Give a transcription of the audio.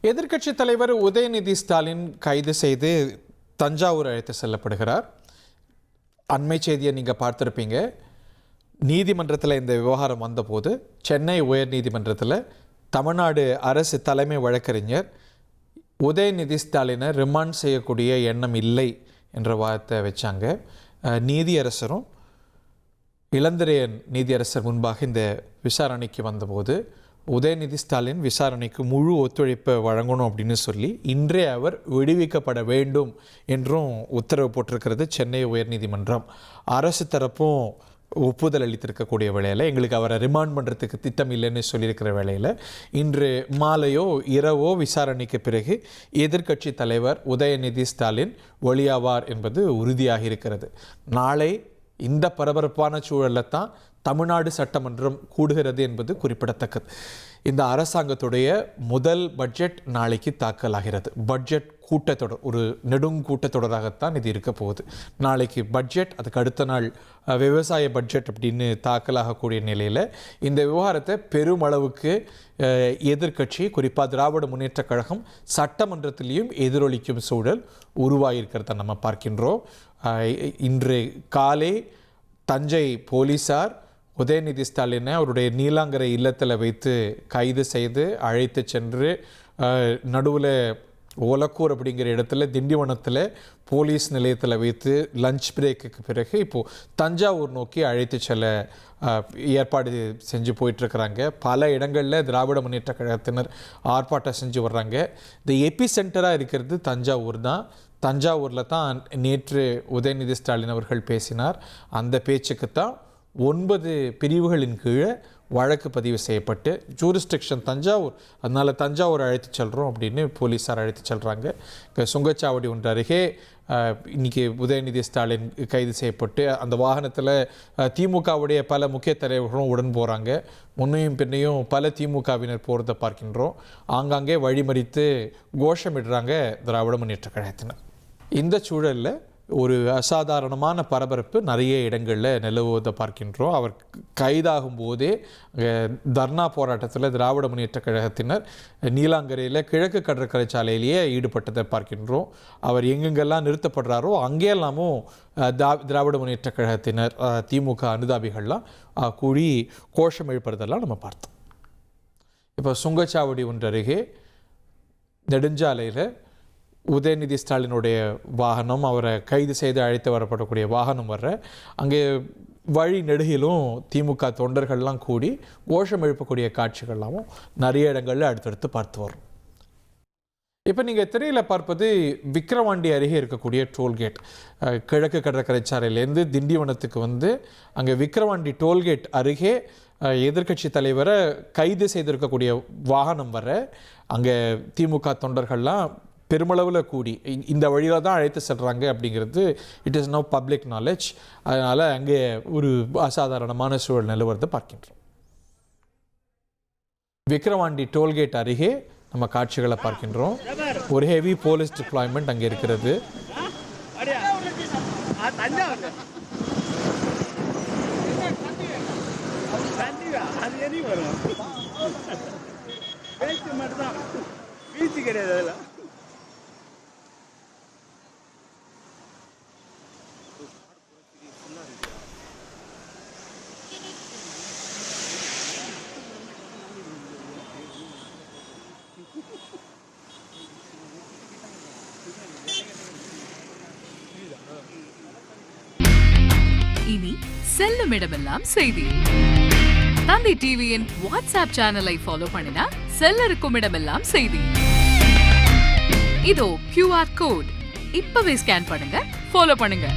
எதிர்க்கட்சித் தலைவர் உதயநிதி ஸ்டாலின் கைது செய்து தஞ்சாவூர் அழைத்து செல்லப்படுகிறார். அண்மை செய்தியை நீங்கள் பார்த்துருப்பீங்க. நீதிமன்றத்தில் இந்த விவகாரம் வந்தபோது சென்னை உயர்நீதிமன்றத்தில் தமிழ்நாடு அரசு தலைமை வழக்கறிஞர் உதயநிதி ஸ்டாலினை ரிமாண்ட் செய்யக்கூடிய எண்ணம் இல்லை என்ற வார்த்தை வச்சாங்க. நீதியரசரும் இளந்திரையன் நீதியரசர் முன்பாக இந்த விசாரணைக்கு வந்தபோது உதயநிதி ஸ்டாலின் விசாரணைக்கு முழு ஒத்துழைப்பை வழங்கணும் அப்படின்னு சொல்லி இன்றே அவர் விடுவிக்கப்பட வேண்டும் என்றும் உத்தரவு போட்டிருக்கிறது சென்னை உயர்நீதிமன்றம். அரசு தரப்பும் ஒப்புதல் அளித்திருக்கக்கூடிய வேளையில் எங்களுக்கு அவரை ரிமாண்ட் பண்ணுறதுக்கு திட்டம் இல்லைன்னு சொல்லியிருக்கிற வேளையில் இன்று மாலையோ இரவோ விசாரணைக்கு பிறகு எதிர்க்கட்சி தலைவர் உதயநிதி ஸ்டாலின் ஒளியாவார் என்பது உறுதியாக இருக்கிறது. நாளை இந்த பரபரப்பான சூழலில் தான் தமிழ்நாடு சட்டமன்றம் கூடுகிறது என்பது குறிப்பிடத்தக்கது. இந்த அரசாங்கத்துடைய முதல் பட்ஜெட் நாளைக்கு தாக்கலாகிறது. பட்ஜெட் கூட்டத்தொடர் ஒரு நெடுங்கூட்டத்தொடராகத்தான் இது இருக்க போகுது. நாளைக்கு பட்ஜெட், அதுக்கு அடுத்த நாள் விவசாய பட்ஜெட் அப்படின்னு தாக்கலாகக்கூடிய நிலையில் இந்த விவகாரத்தை பெருமளவுக்கு எதிர்க்கட்சி, குறிப்பாக திராவிட முன்னேற்ற கழகம் சட்டமன்றத்திலையும் எதிரொலிக்கும் சூழல் உருவாகியிருக்கிறத நம்ம பார்க்கின்றோம். இன்று காலை தஞ்சை போலீஸார் உதயநிதி ஸ்டாலினை அவருடைய நீலாங்கரை இல்லத்தில் வைத்து கைது செய்து அழைத்து சென்று நடுவில் ஒலக்கூர் அப்படிங்கிற இடத்துல திண்டிவனத்தில் போலீஸ் நிலையத்தில் வைத்து லஞ்ச் பிரேக்குக்கு பிறகு இப்போது தஞ்சாவூர் நோக்கி அழைத்து செல்ல ஏற்பாடு செஞ்சு போயிட்டுருக்கிறாங்க. பல இடங்களில் திராவிட முன்னேற்ற கழகத்தினர் ஆர்ப்பாட்டம் செஞ்சு வர்றாங்க. இந்த எபி சென்டராக இருக்கிறது தஞ்சாவூர் தான். தஞ்சாவூரில் தான் நேற்று உதயநிதி ஸ்டாலின் அவர்கள் பேசினார். அந்த பேச்சுக்கு தான் 9 பிரிவுகளின் கீழே வழக்கு பதிவு செய்யப்பட்டு ஜூரிஸ்டிக்ஷன் தஞ்சாவூர், அதனால் தஞ்சாவூர் அழைத்து செல்கிறோம் அப்படின்னு போலீஸார் அழைத்து செல்கிறாங்க. சுங்கச்சாவடி ஒன்று அருகே இன்றைக்கி உதயநிதி ஸ்டாலின் கைது செய்யப்பட்டு அந்த வாகனத்தில் திமுகவுடைய பல முக்கிய தலைவர்களும் உடன் போகிறாங்க. முன்னையும் பின்னையும் பல திமுகவினர் போகிறத பார்க்கின்றோம். ஆங்காங்கே வழிமறித்து கோஷமிடுறாங்க திராவிட முன்னேற்ற கழகத்தினர். இந்த சூழலில் ஒரு அசாதாரணமான பரபரப்பு நிறைய இடங்களில் நிலவுவதை பார்க்கின்றோம். அவர் கைதாகும் போதே தர்ணா போராட்டத்தில் திராவிட முன்னேற்ற கழகத்தினர் நீலாங்கரையில் கிழக்கு கடற்கரை சாலையிலேயே ஈடுபட்டதை பார்க்கின்றோம். அவர் எங்கெங்கெல்லாம் நிறுத்தப்படுறாரோ அங்கேயெல்லாமும் திராவிட முன்னேற்ற கழகத்தினர், திமுக அனுதாபிகள்லாம் கூடி கோஷம் எழுப்புறதெல்லாம் நம்ம பார்த்தோம். இப்போ சுங்கச்சாவடி ஒன்று அருகே நெடுஞ்சாலையில் உதயநிதி ஸ்டாலினுடைய வாகனம், அவரை கைது செய்து அழைத்து வரப்படக்கூடிய வாகனம் வர்ற அங்கே வழி நெடுகிலும் திமுக தொண்டர்கள்லாம் கூடி கோஷம் எழுப்பக்கூடிய காட்சிகள்லாமும் நிறைய இடங்களில் அடுத்தடுத்து பார்த்து வரும். இப்போ நீங்கள் திரையில் பார்ப்பது விக்கிரவாண்டி அருகே இருக்கக்கூடிய டோல்கேட். கிழக்கு கடற்கரை சாலையிலேருந்து திண்டிவனத்துக்கு வந்து அங்கே விக்கிரவாண்டி டோல்கேட் அருகே எதிர்க்கட்சி தலைவரை கைது செய்திருக்கக்கூடிய வாகனம் வர அங்கே திமுக தொண்டர்கள்லாம் பெருமளவில் கூடி இந்த வழியில் தான் அழைத்து செல்கிறாங்க அப்படிங்கிறது it is now public knowledge. அதனால் அங்கே ஒரு அசாதாரணமான சூழல் நிலவரத்தை பார்க்கின்றோம். விக்கிரவாண்டி டோல்கேட் அருகே நம்ம காட்சிகளை பார்க்கின்றோம். ஒரு ஹெவி போலீஸ் டிப்ளாய்மெண்ட் அங்கே இருக்கிறது. இனி செல்லும் இடமெல்லாம் செய்தி. தந்தை டிவியின் வாட்ஸ்அப் சேனலை ஃபாலோ பண்ணினா செல்ல இருக்கும் இடமெல்லாம் செய்தி. இதோ QR கோட் இப்பவே ஸ்கேன் பண்ணுங்க, ஃபாலோ பண்ணுங்க.